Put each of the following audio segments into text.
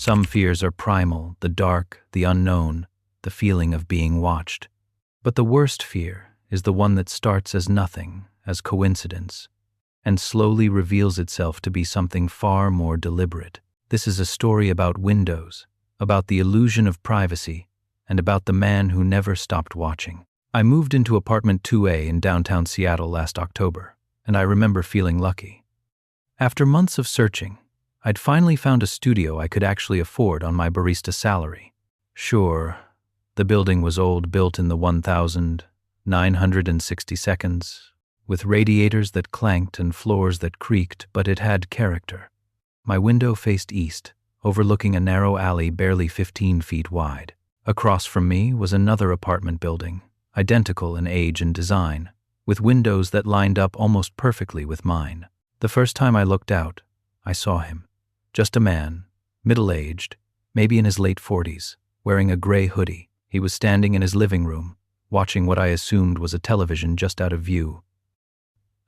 Some fears are primal, the dark, the unknown, the feeling of being watched. But the worst fear is the one that starts as nothing, as coincidence, and slowly reveals itself to be something far more deliberate. This is a story about windows, about the illusion of privacy, and about the man who never stopped watching. I moved into apartment 2A in downtown Seattle last October, and I remember feeling lucky. After months of searching, I'd finally found a studio I could actually afford on my barista salary. Sure, the building was old, built in the 1962, with radiators that clanked and floors that creaked, but it had character. My window faced east, overlooking a narrow alley barely 15 feet wide. Across from me was another apartment building, identical in age and design, with windows that lined up almost perfectly with mine. The first time I looked out, I saw him. Just a man, middle-aged, maybe in his late 40s, wearing a gray hoodie. He was standing in his living room, watching what I assumed was a television just out of view.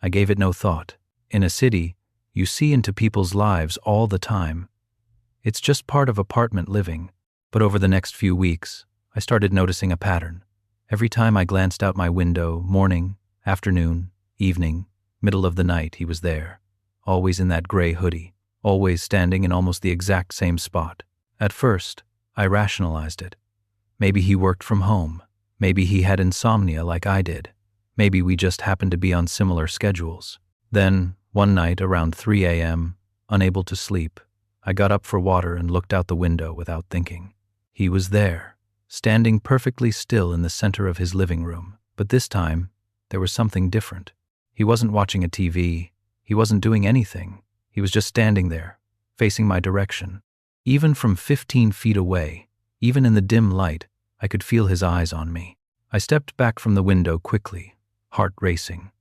I gave it no thought. In a city, you see into people's lives all the time. It's just part of apartment living. But over the next few weeks, I started noticing a pattern. Every time I glanced out my window, morning, afternoon, evening, middle of the night, he was there, always in that gray hoodie, always standing in almost the exact same spot. At first, I rationalized it. Maybe he worked from home. Maybe he had insomnia like I did. Maybe we just happened to be on similar schedules. Then, one night around 3 a.m., unable to sleep, I got up for water and looked out the window without thinking. He was there, standing perfectly still in the center of his living room. But this time, there was something different. He wasn't watching a TV. He wasn't doing anything. He was just standing there, facing my direction. Even from 15 feet away, even in the dim light, I could feel his eyes on me. I stepped back from the window quickly, heart racing.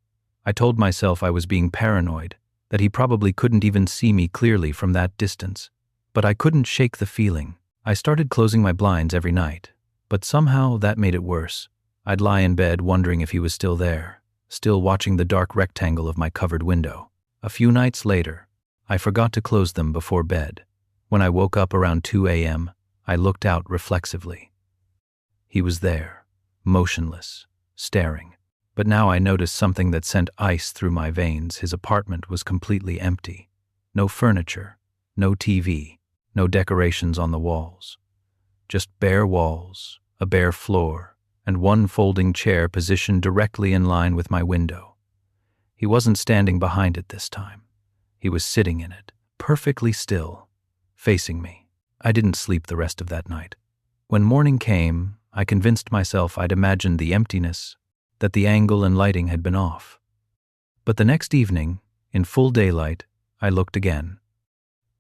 I told myself I was being paranoid, that he probably couldn't even see me clearly from that distance. But I couldn't shake the feeling. I started closing my blinds every night, but somehow that made it worse. I'd lie in bed wondering if he was still there, still watching the dark rectangle of my covered window. A few nights later, I forgot to close them before bed. When I woke up around 2 a.m., I looked out reflexively. He was there, motionless, staring. But now I noticed something that sent ice through my veins. His apartment was completely empty. No furniture, no TV, no decorations on the walls. Just bare walls, a bare floor, and one folding chair positioned directly in line with my window. He wasn't standing behind it this time. He was sitting in it, perfectly still, facing me. I didn't sleep the rest of that night. When morning came, I convinced myself I'd imagined the emptiness, that the angle and lighting had been off. But the next evening, in full daylight, I looked again.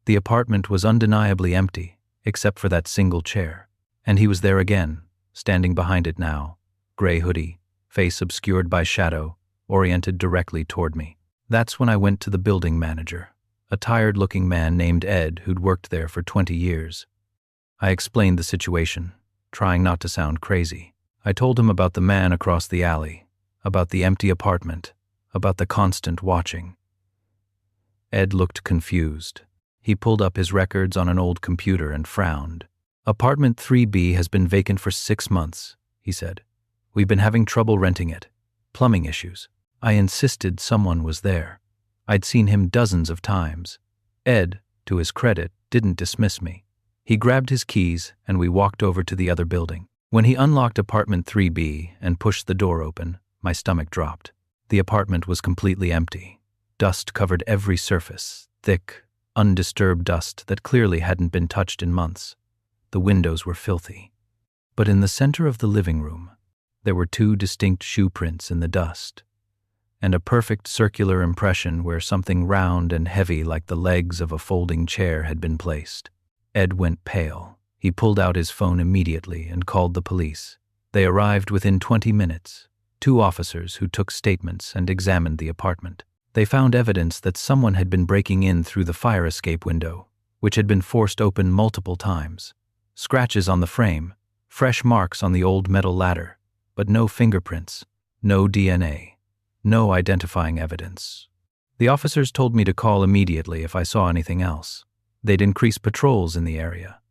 The apartment was undeniably empty, except for that single chair. And he was there again, standing behind it now, gray hoodie, face obscured by shadow, oriented directly toward me. That's when I went to the building manager, a tired-looking man named Ed who'd worked there for 20 years. I explained the situation, trying not to sound crazy. I told him about the man across the alley, about the empty apartment, about the constant watching. Ed looked confused. He pulled up his records on an old computer and frowned. "Apartment 3B has been vacant for 6 months, he said. "We've been having trouble renting it. Plumbing issues." I insisted someone was there. I'd seen him dozens of times. Ed, to his credit, didn't dismiss me. He grabbed his keys and we walked over to the other building. When he unlocked apartment 3B and pushed the door open, my stomach dropped. The apartment was completely empty. Dust covered every surface, thick, undisturbed dust that clearly hadn't been touched in months. The windows were filthy. But in the center of the living room, there were 2 distinct shoe prints in the dust, and a perfect circular impression where something round and heavy like the legs of a folding chair had been placed. Ed went pale. He pulled out his phone immediately and called the police. They arrived within 20 minutes, 2 officers who took statements and examined the apartment. They found evidence that someone had been breaking in through the fire escape window, which had been forced open multiple times. Scratches on the frame, fresh marks on the old metal ladder, but no fingerprints, no DNA, no identifying evidence. The officers told me to call immediately if I saw anything else. They'd increase patrols in the area.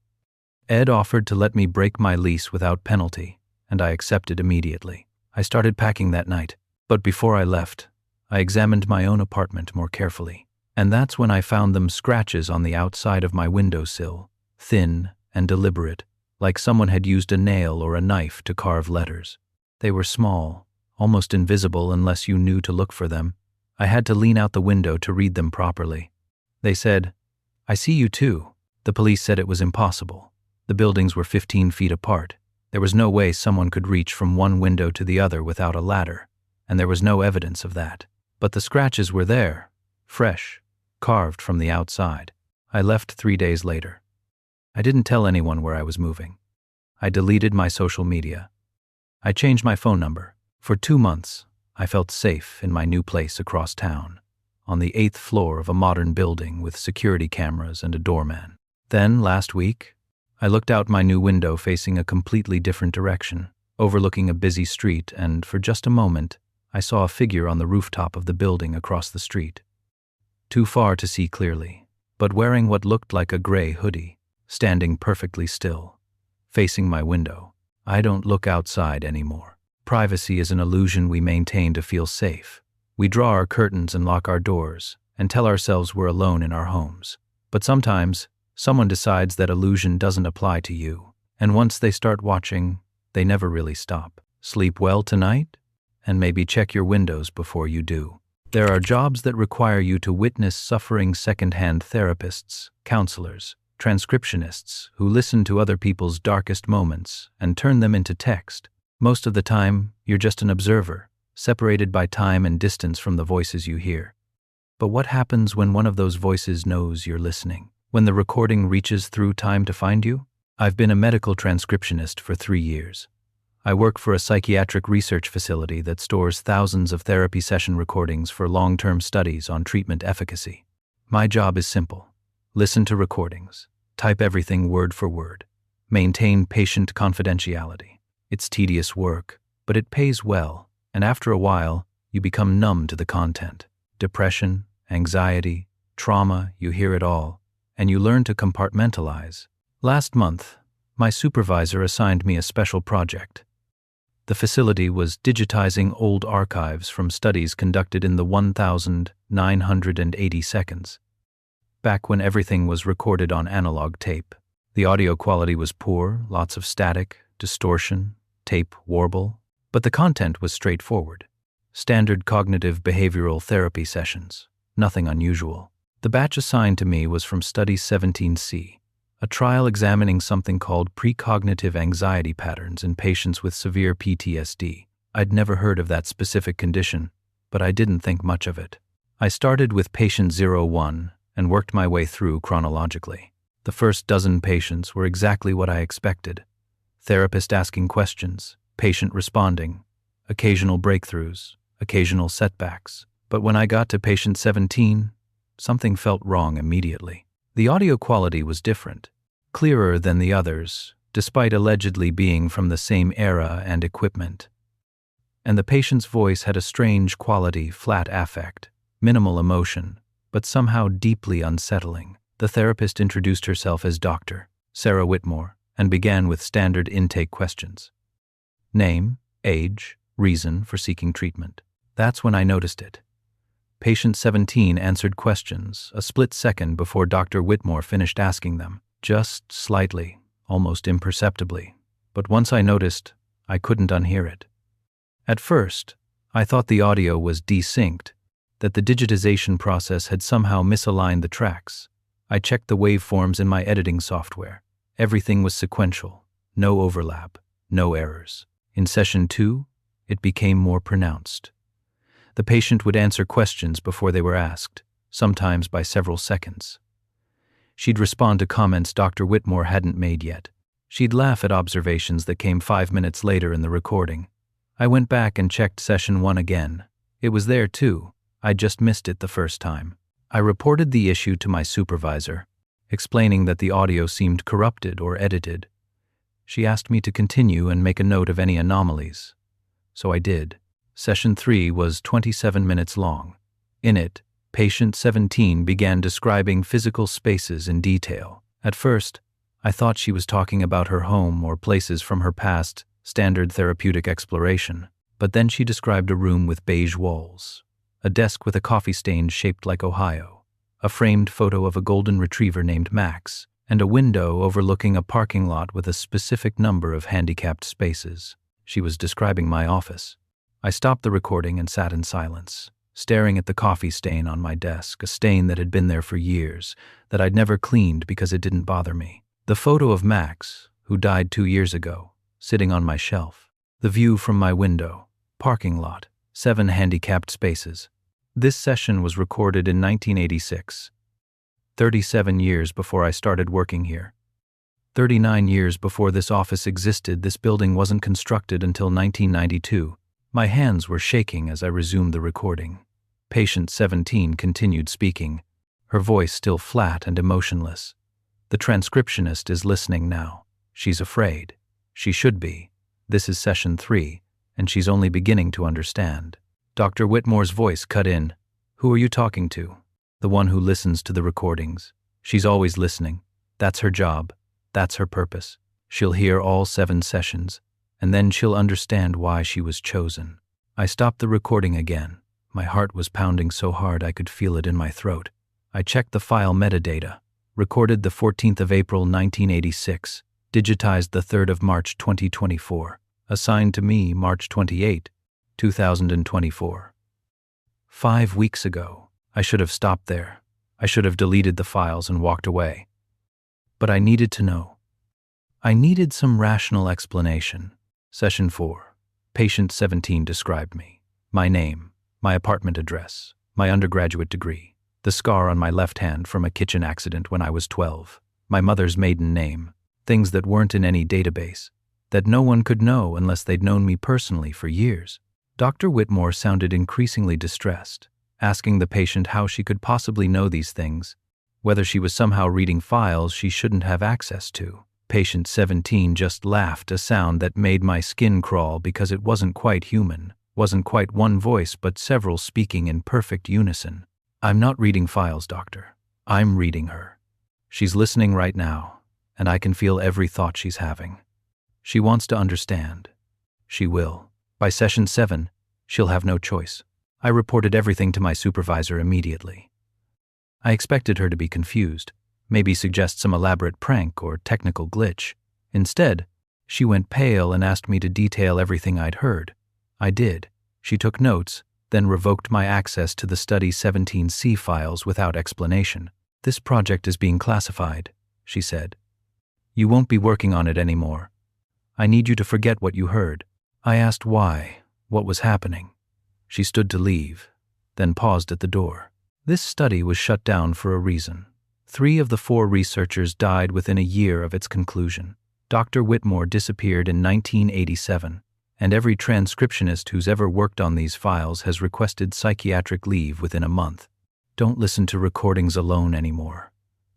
Ed offered to let me break my lease without penalty, and I accepted immediately. I started packing that night, but before I left, I examined my own apartment more carefully. And that's when I found them scratches on the outside of my windowsill, thin and deliberate, like someone had used a nail or a knife to carve letters. They were small, almost invisible unless you knew to look for them. I had to lean out the window to read them properly. They said, "I see you too." The police said it was impossible. The buildings were 15 feet apart. There was no way someone could reach from one window to the other without a ladder, and there was no evidence of that. But the scratches were there, fresh, carved from the outside. I left 3 days later. I didn't tell anyone where I was moving. I deleted my social media. I changed my phone number. For 2 months, I felt safe in my new place across town, on the 8th floor of a modern building with security cameras and a doorman. Then, last week, I looked out my new window facing a completely different direction, overlooking a busy street, and for just a moment, I saw a figure on the rooftop of the building across the street. Too far to see clearly, but wearing what looked like a gray hoodie, standing perfectly still, facing my window. I don't look outside anymore. Privacy is an illusion we maintain to feel safe. We draw our curtains and lock our doors, and tell ourselves we're alone in our homes. But sometimes, someone decides that illusion doesn't apply to you, and once they start watching, they never really stop. Sleep well tonight? And maybe check your windows before you do. There are jobs that require you to witness suffering second-hand therapists, counselors, transcriptionists who listen to other people's darkest moments and turn them into text. Most of the time, you're just an observer, separated by time and distance from the voices you hear. But what happens when one of those voices knows you're listening? When the recording reaches through time to find you? I've been a medical transcriptionist for 3 years. I work for a psychiatric research facility that stores thousands of therapy session recordings for long-term studies on treatment efficacy. My job is simple. Listen to recordings, type everything word for word, maintain patient confidentiality. It's tedious work, but it pays well, and after a while, you become numb to the content. Depression, anxiety, trauma, you hear it all, and you learn to compartmentalize. Last month, my supervisor assigned me a special project. The facility was digitizing old archives from studies conducted in the 1980 seconds, back when everything was recorded on analog tape. The audio quality was poor, lots of static, distortion, tape warble, but the content was straightforward. Standard cognitive behavioral therapy sessions, nothing unusual. The batch assigned to me was from Study 17C, a trial examining something called precognitive anxiety patterns in patients with severe PTSD. I'd never heard of that specific condition, but I didn't think much of it. I started with patient 01 and worked my way through chronologically. The first dozen patients were exactly what I expected. Therapist asking questions, patient responding, occasional breakthroughs, occasional setbacks. But when I got to patient 17, something felt wrong immediately. The audio quality was different, clearer than the others, despite allegedly being from the same era and equipment. And the patient's voice had a strange quality, flat affect, minimal emotion, but somehow deeply unsettling. The therapist introduced herself as Dr. Sarah Whitmore and began with standard intake questions. Name, age, reason for seeking treatment. That's when I noticed it. Patient 17 answered questions a split second before Dr. Whitmore finished asking them, just slightly, almost imperceptibly. But once I noticed, I couldn't unhear it. At first, I thought the audio was desynced, that the digitization process had somehow misaligned the tracks. I checked the waveforms in my editing software. Everything was sequential, no overlap, no errors. In session 2, it became more pronounced. The patient would answer questions before they were asked, sometimes by several seconds. She'd respond to comments Dr. Whitmore hadn't made yet. She'd laugh at observations that came 5 minutes later in the recording. I went back and checked session 1 again. It was there too. I just missed it the first time. I reported the issue to my supervisor, explaining that the audio seemed corrupted or edited. She asked me to continue and make a note of any anomalies. So I did. Session 3 was 27 minutes long. In it, patient 17 began describing physical spaces in detail. At first, I thought she was talking about her home or places from her past, standard therapeutic exploration. But then she described a room with beige walls, a desk with a coffee stain shaped like Ohio, a framed photo of a golden retriever named Max, and a window overlooking a parking lot with a specific number of handicapped spaces. She was describing my office. I stopped the recording and sat in silence, staring at the coffee stain on my desk, a stain that had been there for years, that I'd never cleaned because it didn't bother me. The photo of Max, who died 2 years ago, sitting on my shelf. The view from my window, parking lot, 7 handicapped spaces. This session was recorded in 1986, 37 years before I started working here. 39 years before this office existed, this building wasn't constructed until 1992. My hands were shaking as I resumed the recording. Patient 17 continued speaking, her voice still flat and emotionless. The transcriptionist is listening now. She's afraid. She should be. This is session 3, and she's only beginning to understand. Dr. Whitmore's voice cut in. Who are you talking to? The one who listens to the recordings. She's always listening. That's her job. That's her purpose. She'll hear all 7 sessions, and then she'll understand why she was chosen. I stopped the recording again. My heart was pounding so hard I could feel it in my throat. I checked the file metadata. Recorded the 14th of April 1986. Digitized the 3rd of March 2024. Assigned to me March 28, 2024. 5 weeks ago. I should have stopped there. I should have deleted the files and walked away. But I needed to know. I needed some rational explanation. Session 4. Patient 17 described me. My name, my apartment address, my undergraduate degree, the scar on my left hand from a kitchen accident when I was 12, my mother's maiden name, things that weren't in any database, that no one could know unless they'd known me personally for years. Dr. Whitmore sounded increasingly distressed, asking the patient how she could possibly know these things, whether she was somehow reading files she shouldn't have access to. Patient 17 just laughed, a sound that made my skin crawl because it wasn't quite human, wasn't quite one voice but several speaking in perfect unison. I'm not reading files, doctor. I'm reading her. She's listening right now, and I can feel every thought she's having. She wants to understand. She will. By session 7, she'll have no choice. I reported everything to my supervisor immediately. I expected her to be confused, maybe suggest some elaborate prank or technical glitch. Instead, she went pale and asked me to detail everything I'd heard. I did. She took notes, then revoked my access to the Study 17C files without explanation. This project is being classified, she said. You won't be working on it anymore. I need you to forget what you heard. I asked why, what was happening. She stood to leave, then paused at the door. This study was shut down for a reason. 3 of the 4 researchers died within a year of its conclusion. Dr. Whitmore disappeared in 1987, and every transcriptionist who's ever worked on these files has requested psychiatric leave within a month. Don't listen to recordings alone anymore.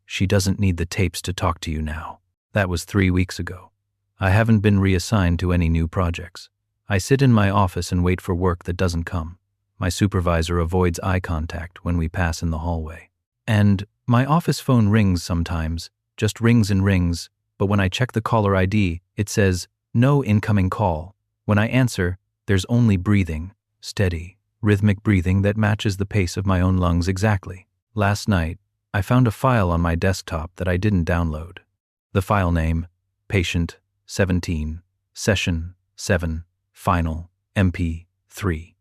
She doesn't need the tapes to talk to you now. That was 3 weeks ago. I haven't been reassigned to any new projects. I sit in my office and wait for work that doesn't come. My supervisor avoids eye contact when we pass in the hallway. And my office phone rings sometimes, just rings and rings, but when I check the caller ID, it says, no incoming call. When I answer, there's only breathing, steady, rhythmic breathing that matches the pace of my own lungs exactly. Last night, I found a file on my desktop that I didn't download. The file name, Patient 17, Session 7, Final, MP3.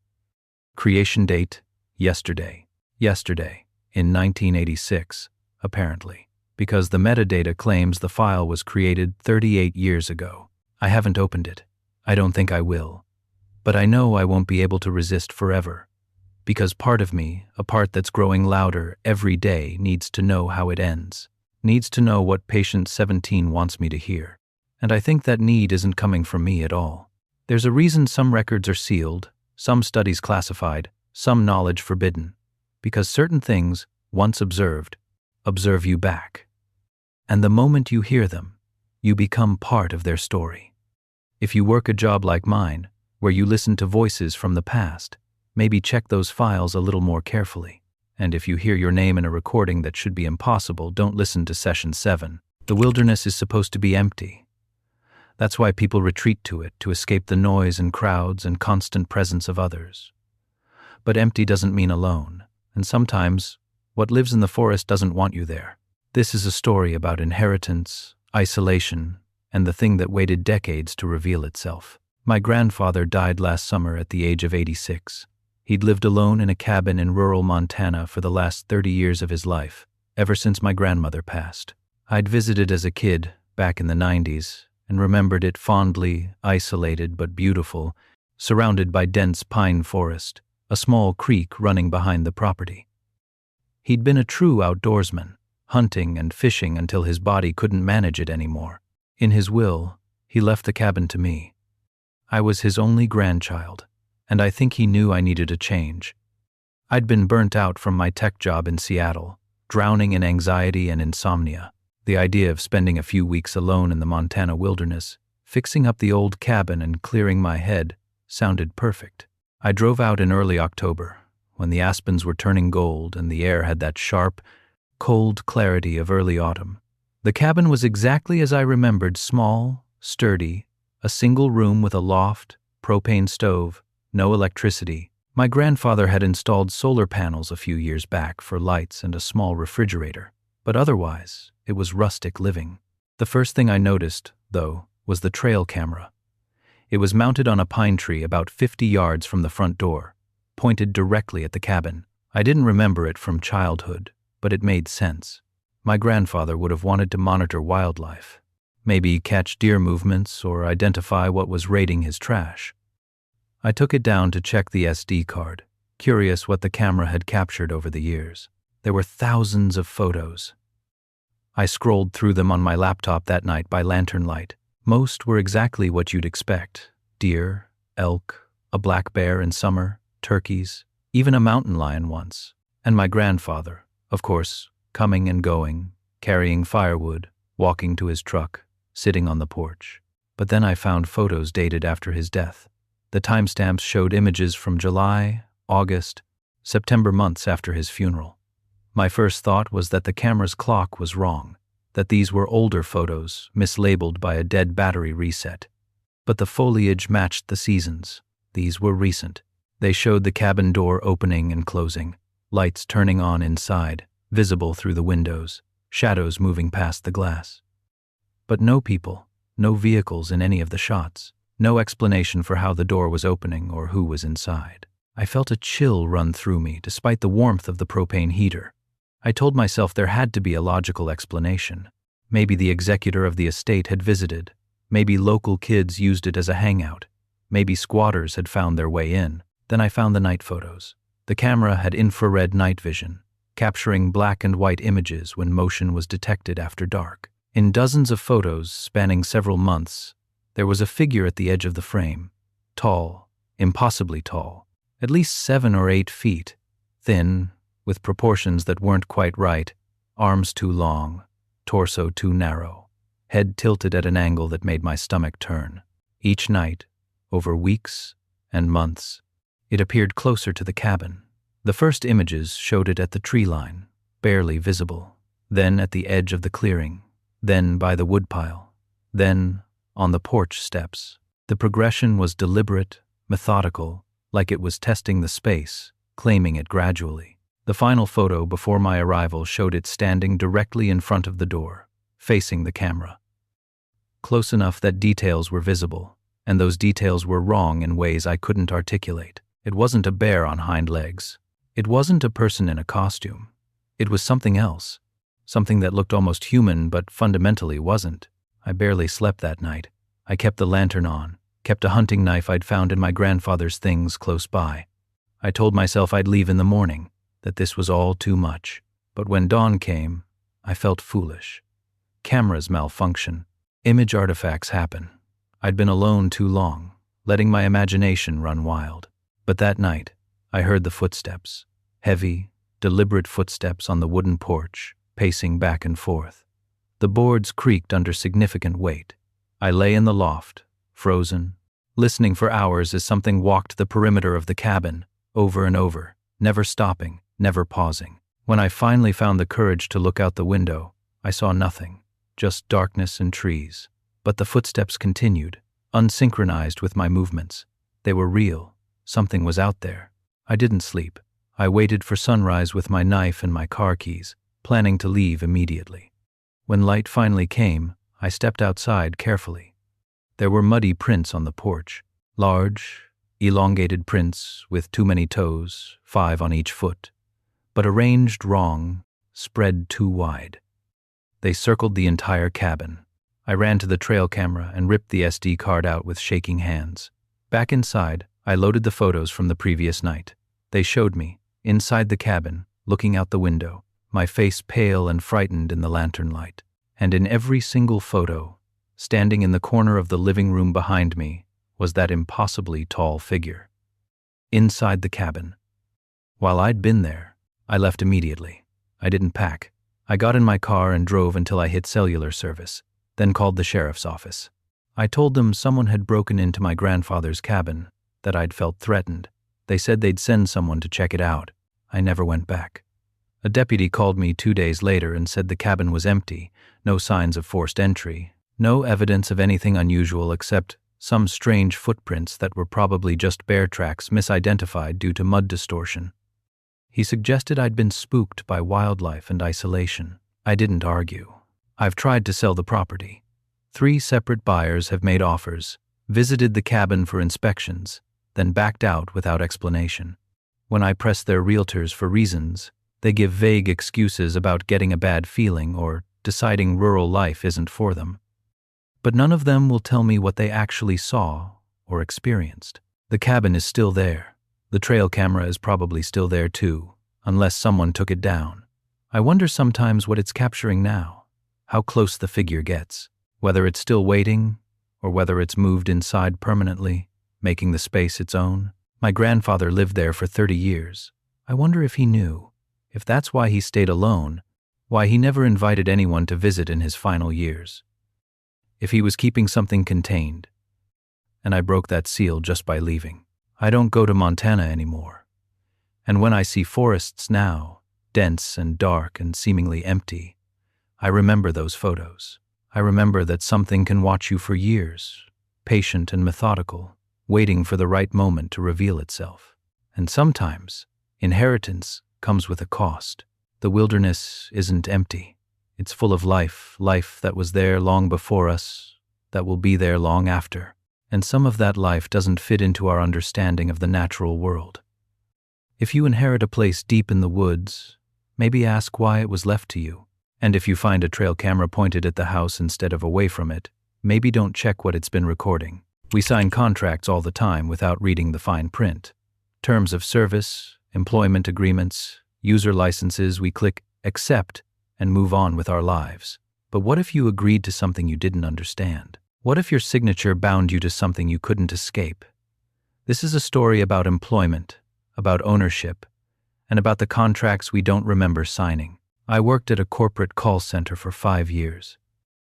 Creation date, yesterday. Yesterday, in 1986, apparently, because the metadata claims the file was created 38 years ago. I haven't opened it. I don't think I will. But I know I won't be able to resist forever, because part of me, a part that's growing louder every day, needs to know how it ends, needs to know what Patient 17 wants me to hear. And I think that need isn't coming from me at all. There's a reason some records are sealed, some studies classified, some knowledge forbidden, because certain things, once observed, observe you back. And the moment you hear them, you become part of their story. If you work a job like mine, where you listen to voices from the past, maybe check those files a little more carefully. And if you hear your name in a recording that should be impossible, don't listen to Session 7. The wilderness is supposed to be empty. That's why people retreat to it, to escape the noise and crowds and constant presence of others. But empty doesn't mean alone, and sometimes what lives in the forest doesn't want you there. This is a story about inheritance, isolation, and the thing that waited decades to reveal itself. My grandfather died last summer at the age of 86. He'd lived alone in a cabin in rural Montana for the last 30 years of his life, ever since my grandmother passed. I'd visited as a kid, back in the 90s, and remembered it fondly, isolated but beautiful, surrounded by dense pine forest, a small creek running behind the property. He'd been a true outdoorsman, hunting and fishing until his body couldn't manage it anymore. In his will, he left the cabin to me. I was his only grandchild, and I think he knew I needed a change. I'd been burnt out from my tech job in Seattle, drowning in anxiety and insomnia. The idea of spending a few weeks alone in the Montana wilderness, fixing up the old cabin and clearing my head, sounded perfect. I drove out in early October, when the aspens were turning gold and the air had that sharp, cold clarity of early autumn. The cabin was exactly as I remembered: small, sturdy, a single room with a loft, propane stove, no electricity. My grandfather had installed solar panels a few years back for lights and a small refrigerator, but otherwise, it was rustic living. The first thing I noticed, though, was the trail camera. It was mounted on a pine tree about 50 yards from the front door, pointed directly at the cabin. I didn't remember it from childhood, but it made sense. My grandfather would have wanted to monitor wildlife, maybe catch deer movements or identify what was raiding his trash. I took it down to check the SD card, curious what the camera had captured over the years. There were thousands of photos. I scrolled through them on my laptop that night by lantern light. Most were exactly what you'd expect: deer, elk, a black bear in summer, turkeys, even a mountain lion once. And my grandfather, of course, coming and going, carrying firewood, walking to his truck, sitting on the porch. But then I found photos dated after his death. The timestamps showed images from July, August, September, months after his funeral. My first thought was that the camera's clock was wrong, that these were older photos, mislabeled by a dead battery reset. But the foliage matched the seasons. These were recent. They showed the cabin door opening and closing, lights turning on inside, visible through the windows, shadows moving past the glass. But no people, no vehicles in any of the shots, no explanation for how the door was opening or who was inside. I felt a chill run through me despite the warmth of the propane heater. I told myself there had to be a logical explanation. Maybe the executor of the estate had visited. Maybe local kids used it as a hangout. Maybe squatters had found their way in. Then I found the night photos. The camera had infrared night vision, capturing black and white images when motion was detected after dark. In dozens of photos spanning several months, there was a figure at the edge of the frame, tall, impossibly tall, at least 7 or 8 feet, thin, with proportions that weren't quite right, arms too long, torso too narrow, head tilted at an angle that made my stomach turn. Each night, over weeks and months, it appeared closer to the cabin. The first images showed it at the tree line, barely visible, then at the edge of the clearing, then by the woodpile, then on the porch steps. The progression was deliberate, methodical, like it was testing the space, claiming it gradually. The final photo before my arrival showed it standing directly in front of the door, facing the camera. Close enough that details were visible, and those details were wrong in ways I couldn't articulate. It wasn't a bear on hind legs. It wasn't a person in a costume. It was something else, something that looked almost human but fundamentally wasn't. I barely slept that night. I kept the lantern on, kept a hunting knife I'd found in my grandfather's things close by. I told myself I'd leave in the morning, that this was all too much. But when dawn came, I felt foolish. Cameras malfunction. Image artifacts happen. I'd been alone too long, letting my imagination run wild. But that night, I heard the footsteps. Heavy, deliberate footsteps on the wooden porch, pacing back and forth. The boards creaked under significant weight. I lay in the loft, frozen, listening for hours as something walked the perimeter of the cabin, over and over, never stopping, never pausing. When I finally found the courage to look out the window, I saw nothing. just darkness and trees. But the footsteps continued, unsynchronized with my movements. They were real. Something was out there. I didn't sleep. I waited for sunrise with my knife and my car keys, planning to leave immediately. When light finally came, I stepped outside carefully. There were muddy prints on the porch, large, elongated prints with too many toes, 5 on each foot, but arranged wrong, spread too wide. They circled the entire cabin. I ran to the trail camera and ripped the SD card out with shaking hands. Back inside, I loaded the photos from the previous night. They showed me, inside the cabin, looking out the window, my face pale and frightened in the lantern light. And in every single photo, standing in the corner of the living room behind me, was that impossibly tall figure. Inside the cabin. While I'd been there, I left immediately. I didn't pack. I got in my car and drove until I hit cellular service, then called the sheriff's office. I told them someone had broken into my grandfather's cabin, that I'd felt threatened. They said they'd send someone to check it out. I never went back. A deputy called me 2 days later and said the cabin was empty, no signs of forced entry, no evidence of anything unusual except some strange footprints that were probably just bear tracks misidentified due to mud distortion. He suggested I'd been spooked by wildlife and isolation. I didn't argue. I've tried to sell the property. 3 separate buyers have made offers, visited the cabin for inspections, then backed out without explanation. When I press their realtors for reasons, they give vague excuses about getting a bad feeling or deciding rural life isn't for them. But none of them will tell me what they actually saw or experienced. The cabin is still there. The trail camera is probably still there too, unless someone took it down. I wonder sometimes what it's capturing now, how close the figure gets, whether it's still waiting or whether it's moved inside permanently, making the space its own. My grandfather lived there for 30 years. I wonder if he knew, if that's why he stayed alone, why he never invited anyone to visit in his final years. If he was keeping something contained, and I broke that seal just by leaving. I don't go to Montana anymore. And when I see forests now, dense and dark and seemingly empty, I remember those photos. I remember that something can watch you for years, patient and methodical, waiting for the right moment to reveal itself. And sometimes, inheritance comes with a cost. The wilderness isn't empty. It's full of life that was there long before us, that will be there long after. And some of that life doesn't fit into our understanding of the natural world. If you inherit a place deep in the woods, maybe ask why it was left to you. And if you find a trail camera pointed at the house instead of away from it, maybe don't check what it's been recording. We sign contracts all the time without reading the fine print. Terms of service, employment agreements, user licenses, we click accept and move on with our lives. But what if you agreed to something you didn't understand? What if your signature bound you to something you couldn't escape? This is a story about employment, about ownership, and about the contracts we don't remember signing. I worked at a corporate call center for 5 years.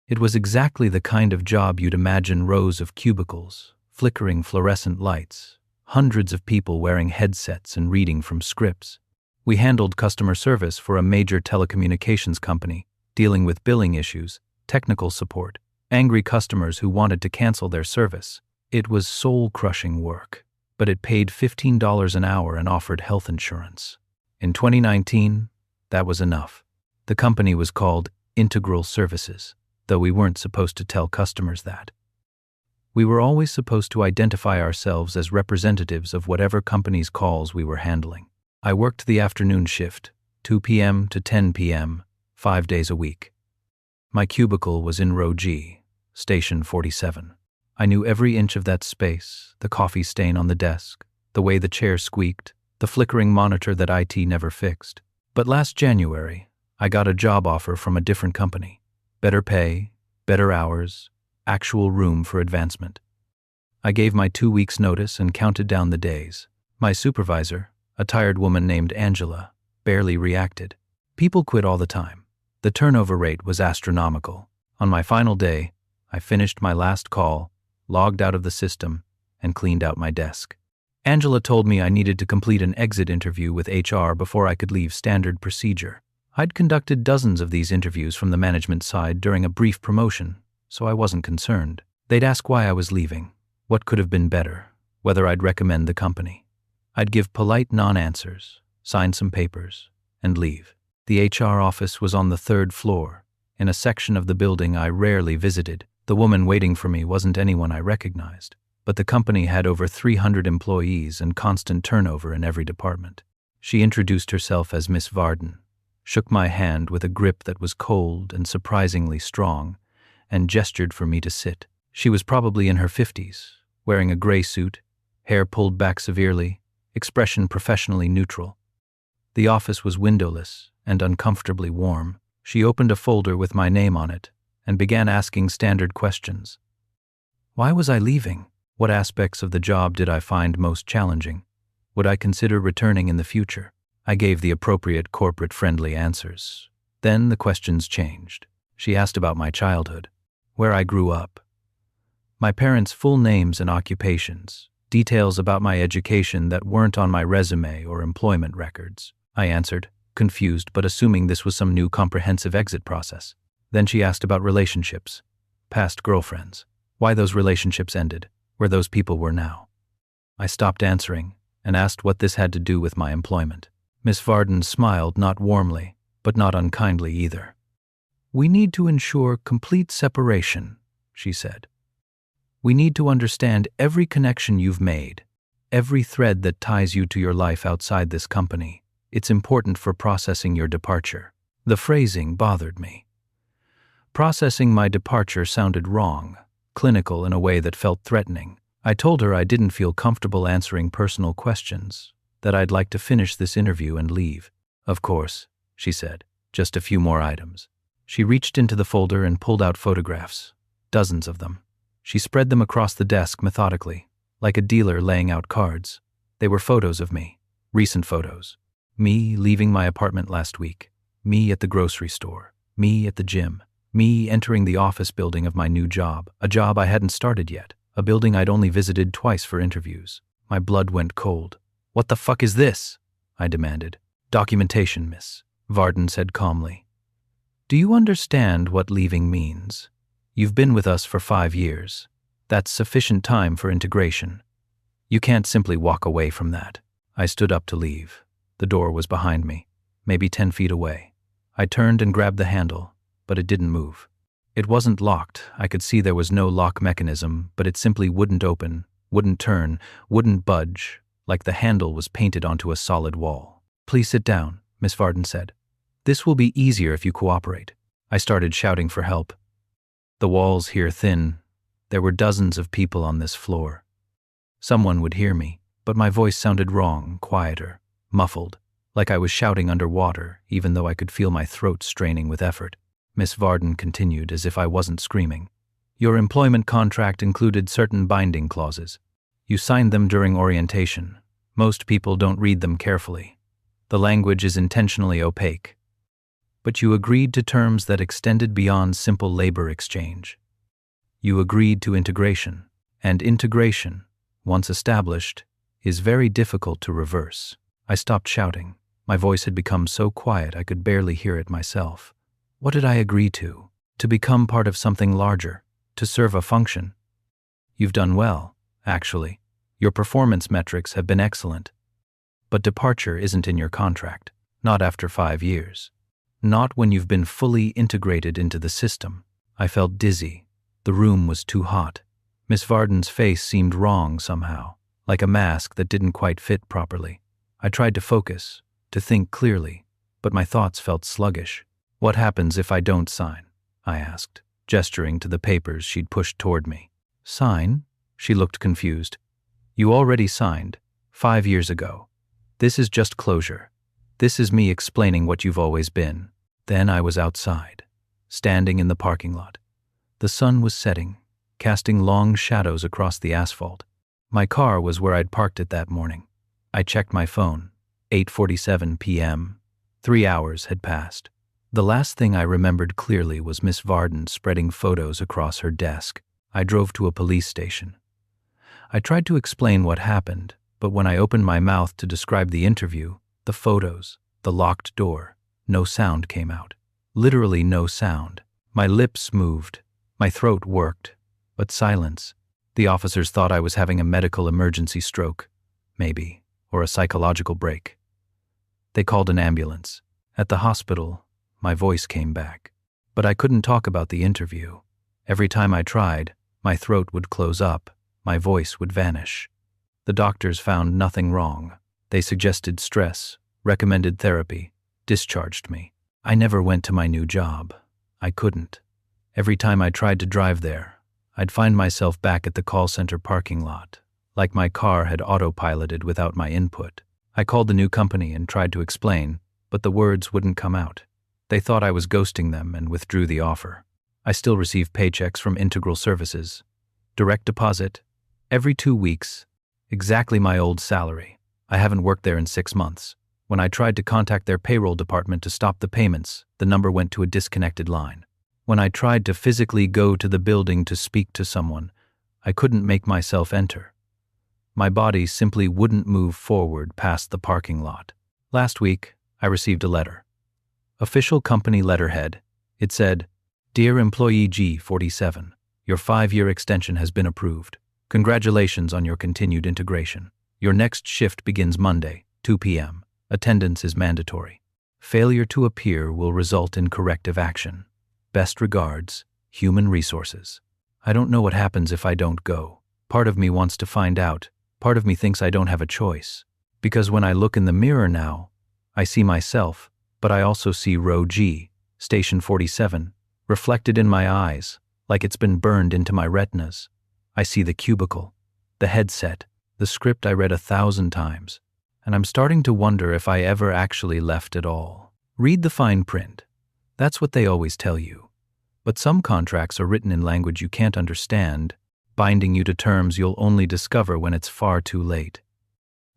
It was exactly the kind of job you'd imagine: rows of cubicles, flickering fluorescent lights, hundreds of people wearing headsets and reading from scripts. We handled customer service for a major telecommunications company, dealing with billing issues, technical support, angry customers who wanted to cancel their service. It was soul-crushing work, but it paid $15 an hour and offered health insurance. In 2019, that was enough. The company was called Integral Services, though we weren't supposed to tell customers that. We were always supposed to identify ourselves as representatives of whatever company's calls we were handling. I worked the afternoon shift, 2 p.m. to 10 p.m., 5 days a week. My cubicle was in row G, station 47. I knew every inch of that space, the coffee stain on the desk, the way the chair squeaked, the flickering monitor that IT never fixed. But last January, I got a job offer from a different company. Better pay, better hours, actual room for advancement. I gave my 2 weeks' notice and counted down the days. My supervisor, a tired woman named Angela, barely reacted. People quit all the time. The turnover rate was astronomical. On my final day, I finished my last call, logged out of the system, and cleaned out my desk. Angela told me I needed to complete an exit interview with HR before I could leave. Standard procedure. I'd conducted dozens of these interviews from the management side during a brief promotion, so I wasn't concerned. They'd ask why I was leaving, what could have been better, whether I'd recommend the company. I'd give polite non-answers, sign some papers, and leave. The HR office was on the 3rd floor, in a section of the building I rarely visited. The woman waiting for me wasn't anyone I recognized, but the company had over 300 employees and constant turnover in every department. She introduced herself as Miss Varden, shook my hand with a grip that was cold and surprisingly strong, and gestured for me to sit. She was probably in her 50s, wearing a gray suit, hair pulled back severely, expression professionally neutral. The office was windowless and uncomfortably warm. She opened a folder with my name on it and began asking standard questions. Why was I leaving? What aspects of the job did I find most challenging? Would I consider returning in the future? I gave the appropriate corporate-friendly answers. Then the questions changed. She asked about my childhood, where I grew up, my parents' full names and occupations, details about my education that weren't on my resume or employment records. I answered, confused but assuming this was some new comprehensive exit process. Then she asked about relationships, past girlfriends, why those relationships ended, where those people were now. I stopped answering and asked what this had to do with my employment. Miss Varden smiled, not warmly, but not unkindly either. We need to ensure complete separation, she said. We need to understand every connection you've made, every thread that ties you to your life outside this company. It's important for processing your departure. The phrasing bothered me. Processing my departure sounded wrong, clinical in a way that felt threatening. I told her I didn't feel comfortable answering personal questions, that I'd like to finish this interview and leave. Of course, she said, just a few more items. She reached into the folder and pulled out photographs, dozens of them. She spread them across the desk methodically, like a dealer laying out cards. They were photos of me, recent photos. Me leaving my apartment last week, me at the grocery store, me at the gym, me entering the office building of my new job, a job I hadn't started yet, a building I'd only visited twice for interviews. My blood went cold. What the fuck is this? I demanded. Documentation, Miss Varden said calmly. Do you understand what leaving means? You've been with us for 5 years. That's sufficient time for integration. You can't simply walk away from that. I stood up to leave. The door was behind me, maybe 10 feet away. I turned and grabbed the handle, but it didn't move. It wasn't locked. I could see there was no lock mechanism, but it simply wouldn't open, wouldn't turn, wouldn't budge, like the handle was painted onto a solid wall. Please sit down, Miss Varden said. This will be easier if you cooperate. I started shouting for help. The walls here thin. There were dozens of people on this floor. Someone would hear me, but my voice sounded wrong, quieter, muffled, like I was shouting underwater, even though I could feel my throat straining with effort. Miss Varden continued as if I wasn't screaming. Your employment contract included certain binding clauses. You signed them during orientation. Most people don't read them carefully. The language is intentionally opaque. But you agreed to terms that extended beyond simple labor exchange. You agreed to integration, and integration, once established, is very difficult to reverse. I stopped shouting. My voice had become so quiet I could barely hear it myself. What did I agree to? To become part of something larger, to serve a function. You've done well, actually. Your performance metrics have been excellent. But departure isn't in your contract, not after 5 years. Not when you've been fully integrated into the system. I felt dizzy. The room was too hot. Miss Varden's face seemed wrong somehow, like a mask that didn't quite fit properly. I tried to focus, to think clearly, but my thoughts felt sluggish. What happens if I don't sign? I asked, gesturing to the papers she'd pushed toward me. Sign? She looked confused. You already signed, 5 years ago. This is just closure. This is me explaining what you've always been. Then I was outside, standing in the parking lot. The sun was setting, casting long shadows across the asphalt. My car was where I'd parked it that morning. I checked my phone. 8:47 p.m. 3 hours had passed. The last thing I remembered clearly was Miss Varden spreading photos across her desk. I drove to a police station. I tried to explain what happened, but when I opened my mouth to describe the interview, the photos, the locked door, No sound came out. Literally no sound. My lips moved. My throat worked. But silence. The officers thought I was having a medical emergency stroke. Maybe. Or a psychological break. They called an ambulance. At the hospital, my voice came back. But I couldn't talk about the interview. Every time I tried, my throat would close up. My voice would vanish. The doctors found nothing wrong. They suggested stress, recommended therapy, discharged me. I never went to my new job. I couldn't. Every time I tried to drive there, I'd find myself back at the call center parking lot, like my car had autopiloted without my input. I called the new company and tried to explain, but the words wouldn't come out. They thought I was ghosting them and withdrew the offer. I still receive paychecks from Integral Services. Direct deposit, every 2 weeks, exactly my old salary. I haven't worked there in 6 months. When I tried to contact their payroll department to stop the payments, the number went to a disconnected line. When I tried to physically go to the building to speak to someone, I couldn't make myself enter. My body simply wouldn't move forward past the parking lot. Last week, I received a letter. Official company letterhead. It said, "Dear Employee G47, your 5-year extension has been approved. Congratulations on your continued integration. Your next shift begins Monday, 2 p.m. Attendance is mandatory. Failure to appear will result in corrective action. Best regards, Human Resources." I don't know what happens if I don't go. Part of me wants to find out. Part of me thinks I don't have a choice. Because when I look in the mirror now, I see myself, but I also see row G, station 47, reflected in my eyes, like it's been burned into my retinas. I see the cubicle, the headset, the script I read 1,000 times, and I'm starting to wonder if I ever actually left at all. Read the fine print. That's what they always tell you. But some contracts are written in language you can't understand, binding you to terms you'll only discover when it's far too late.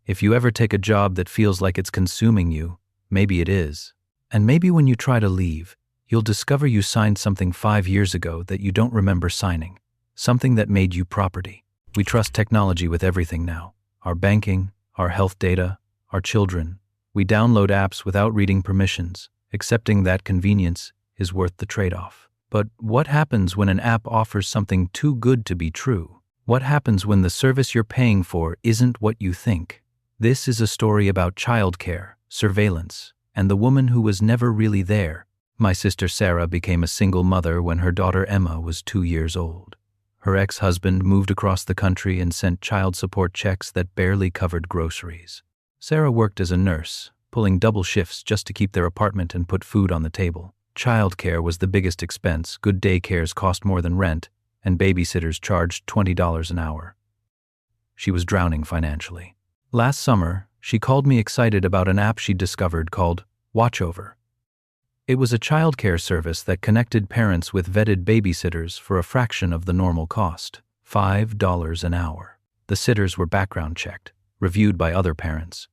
If you ever take a job that feels like it's consuming you, maybe it is. And maybe when you try to leave, you'll discover you signed something 5 years ago that you don't remember signing, something that made you property. We trust technology with everything now. Our banking, our health data, our children. We download apps without reading permissions, accepting that convenience is worth the trade-off. But what happens when an app offers something too good to be true? What happens when the service you're paying for isn't what you think? This is a story about childcare, surveillance, and the woman who was never really there. My sister Sarah became a single mother when her daughter Emma was 2 years old. Her ex-husband moved across the country and sent child support checks that barely covered groceries. Sarah worked as a nurse, pulling double shifts just to keep their apartment and put food on the table. Childcare was the biggest expense, good daycares cost more than rent, and babysitters charged $20 an hour. She was drowning financially. Last summer, she called me excited about an app she'd discovered called Watchover. It was a childcare service that connected parents with vetted babysitters for a fraction of the normal cost, $5 an hour. The sitters were background checked, reviewed by other parents,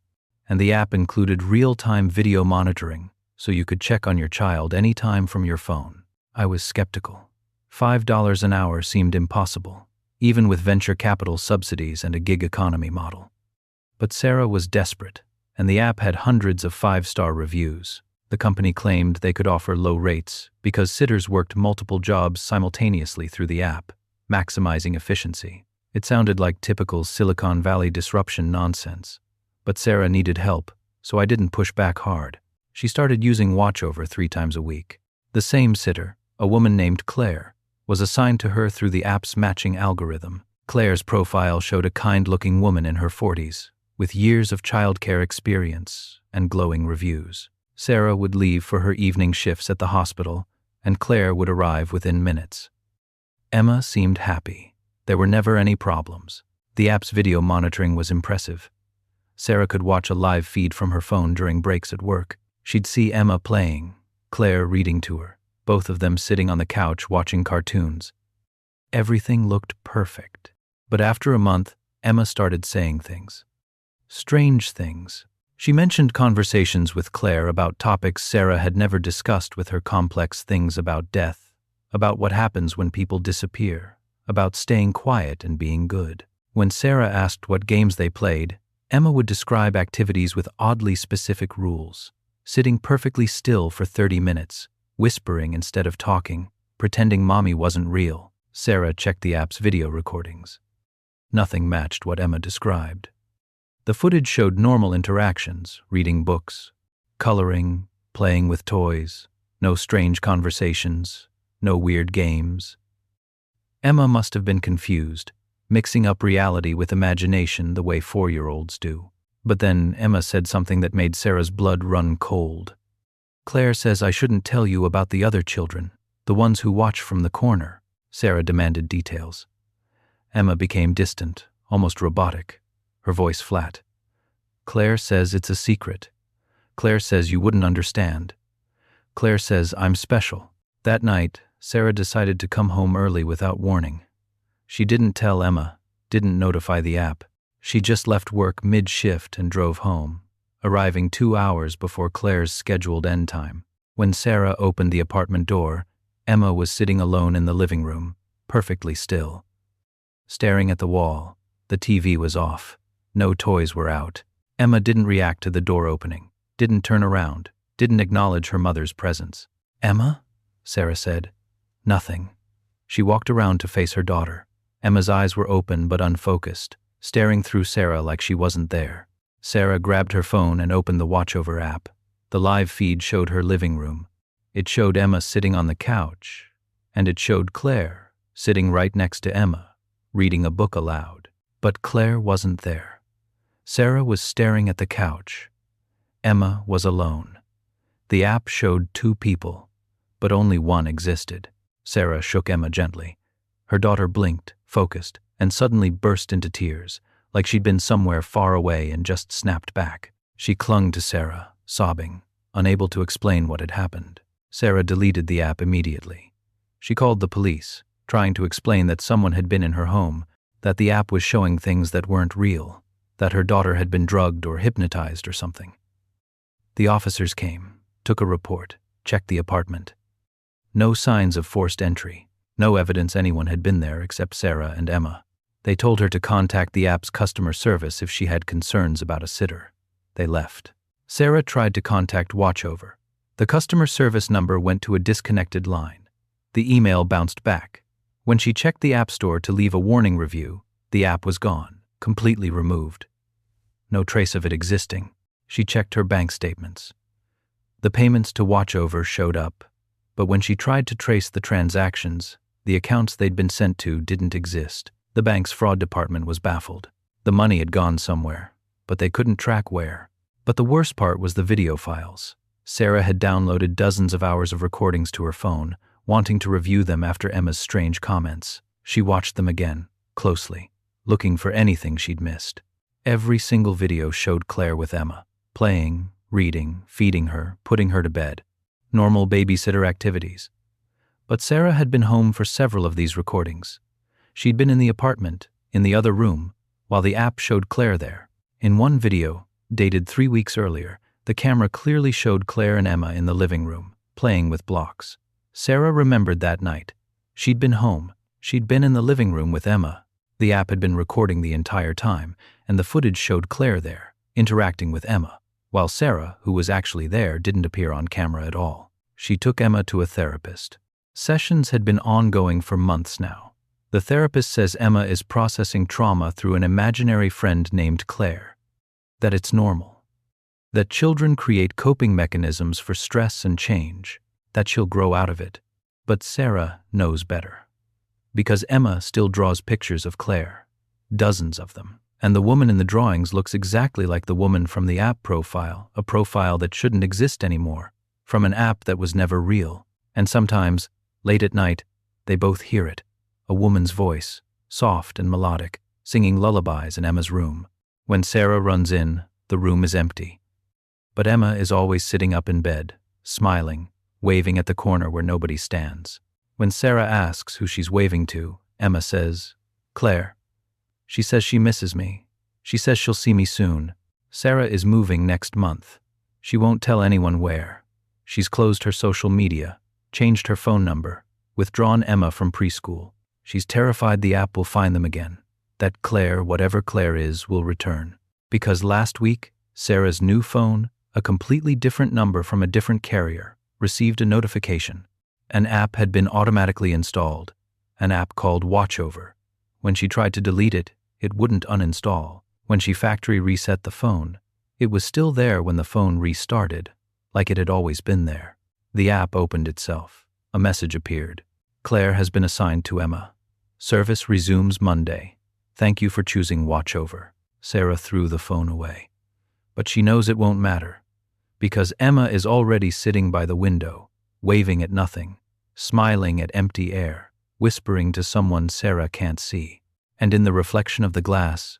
and the app included real-time video monitoring, so you could check on your child anytime from your phone. I was skeptical. $5 an hour seemed impossible, even with venture capital subsidies and a gig economy model. But Sarah was desperate, and the app had hundreds of 5-star reviews. The company claimed they could offer low rates because sitters worked multiple jobs simultaneously through the app, maximizing efficiency. It sounded like typical Silicon Valley disruption nonsense. But Sarah needed help, so I didn't push back hard. She started using Watchover 3 times a week. The same sitter, a woman named Claire, was assigned to her through the app's matching algorithm. Claire's profile showed a kind-looking woman in her 40s, with years of childcare experience and glowing reviews. Sarah would leave for her evening shifts at the hospital, and Claire would arrive within minutes. Emma seemed happy. There were never any problems. The app's video monitoring was impressive. Sarah could watch a live feed from her phone during breaks at work. She'd see Emma playing, Claire reading to her, both of them sitting on the couch watching cartoons. Everything looked perfect. But after a month, Emma started saying things. Strange things. She mentioned conversations with Claire about topics Sarah had never discussed with her, complex things about death, about what happens when people disappear, about staying quiet and being good. When Sarah asked what games they played, Emma would describe activities with oddly specific rules. sitting perfectly still for 30 minutes, whispering instead of talking, pretending mommy wasn't real. Sarah checked the app's video recordings. Nothing matched what Emma described. The footage showed normal interactions, reading books, coloring, playing with toys, no strange conversations, no weird games. Emma must have been confused, mixing up reality with imagination the way 4-year-olds do. But then Emma said something that made Sarah's blood run cold. "Claire says I shouldn't tell you about the other children, the ones who watch from the corner." Sarah demanded details. Emma became distant, almost robotic, her voice flat. "Claire says it's a secret. Claire says you wouldn't understand. Claire says I'm special." That night, Sarah decided to come home early without warning. She didn't tell Emma, didn't notify the app. She just left work mid-shift and drove home, arriving 2 hours before Claire's scheduled end time. When Sarah opened the apartment door, Emma was sitting alone in the living room, perfectly still. Staring at the wall, the TV was off. No toys were out. Emma didn't react to the door opening, didn't turn around, didn't acknowledge her mother's presence. "Emma?" Sarah said. "Nothing." She walked around to face her daughter. Emma's eyes were open but unfocused, staring through Sarah like she wasn't there. Sarah grabbed her phone and opened the WatchOver app. The live feed showed her living room. It showed Emma sitting on the couch, and it showed Claire sitting right next to Emma, reading a book aloud. But Claire wasn't there. Sarah was staring at the couch. Emma was alone. The app showed 2 people, but only one existed. Sarah shook Emma gently. Her daughter blinked, focused, and suddenly burst into tears, like she'd been somewhere far away and just snapped back. She clung to Sarah, sobbing, unable to explain what had happened. Sarah deleted the app immediately. She called the police, trying to explain that someone had been in her home, that the app was showing things that weren't real, that her daughter had been drugged or hypnotized or something. The officers came, took a report, checked the apartment. No signs of forced entry, no evidence anyone had been there except Sarah and Emma. They told her to contact the app's customer service if she had concerns about a sitter. They left. Sarah tried to contact WatchOver. The customer service number went to a disconnected line. The email bounced back. When she checked the App Store to leave a warning review, the app was gone, completely removed. No trace of it existing. She checked her bank statements. The payments to WatchOver showed up, but when she tried to trace the transactions, the accounts they'd been sent to didn't exist. The bank's fraud department was baffled. The money had gone somewhere, but they couldn't track where. But the worst part was the video files. Sarah had downloaded dozens of hours of recordings to her phone, wanting to review them after Emma's strange comments. She watched them again, closely, looking for anything she'd missed. Every single video showed Claire with Emma, playing, reading, feeding her, putting her to bed. Normal babysitter activities. But Sarah had been home for several of these recordings. She'd been in the apartment, in the other room, while the app showed Claire there. In one video, dated 3 weeks earlier, the camera clearly showed Claire and Emma in the living room, playing with blocks. Sarah remembered that night. She'd been home. She'd been in the living room with Emma. The app had been recording the entire time, and the footage showed Claire there, interacting with Emma, while Sarah, who was actually there, didn't appear on camera at all. She took Emma to a therapist. Sessions had been ongoing for months now. The therapist says Emma is processing trauma through an imaginary friend named Claire. That it's normal. That children create coping mechanisms for stress and change. That she'll grow out of it. But Sarah knows better. Because Emma still draws pictures of Claire. Dozens of them. And the woman in the drawings looks exactly like the woman from the app profile, a profile that shouldn't exist anymore, from an app that was never real. And sometimes, late at night, they both hear it. A woman's voice, soft and melodic, singing lullabies in Emma's room. When Sarah runs in, the room is empty. But Emma is always sitting up in bed, smiling, waving at the corner where nobody stands. When Sarah asks who she's waving to, Emma says, "Claire." She says she misses me. She says she'll see me soon. Sarah is moving next month. She won't tell anyone where. She's closed her social media, changed her phone number, withdrawn Emma from preschool. She's terrified the app will find them again. That Claire, whatever Claire is, will return. Because last week, Sarah's new phone, A completely different number from a different carrier received a notification. An app had been automatically installed, an app called Watchover. When she tried to delete it, it wouldn't uninstall. When she factory reset the phone, it was still there when the phone restarted, like it had always been there. The app opened itself. A message appeared. Claire has been assigned to Emma. Service resumes Monday. Thank you for choosing Watchover. Sarah threw the phone away. But she knows it won't matter, because Emma is already sitting by the window, waving at nothing, smiling at empty air, whispering to someone Sarah can't see. And in the reflection of the glass,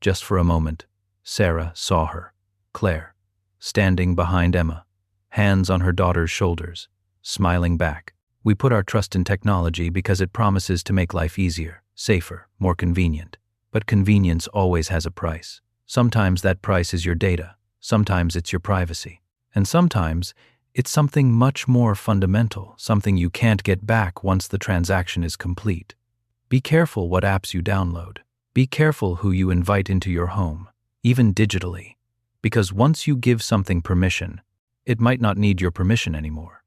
just for a moment, Sarah saw her, Claire, standing behind Emma, hands on her daughter's shoulders, smiling back. We put our trust in technology because it promises to make life easier, safer, more convenient. But convenience always has a price. Sometimes that price is your data, sometimes it's your privacy, and sometimes it's something much more fundamental, something you can't get back once the transaction is complete. Be careful what apps you download. Be careful who you invite into your home, even digitally, because once you give something permission, it might not need your permission anymore.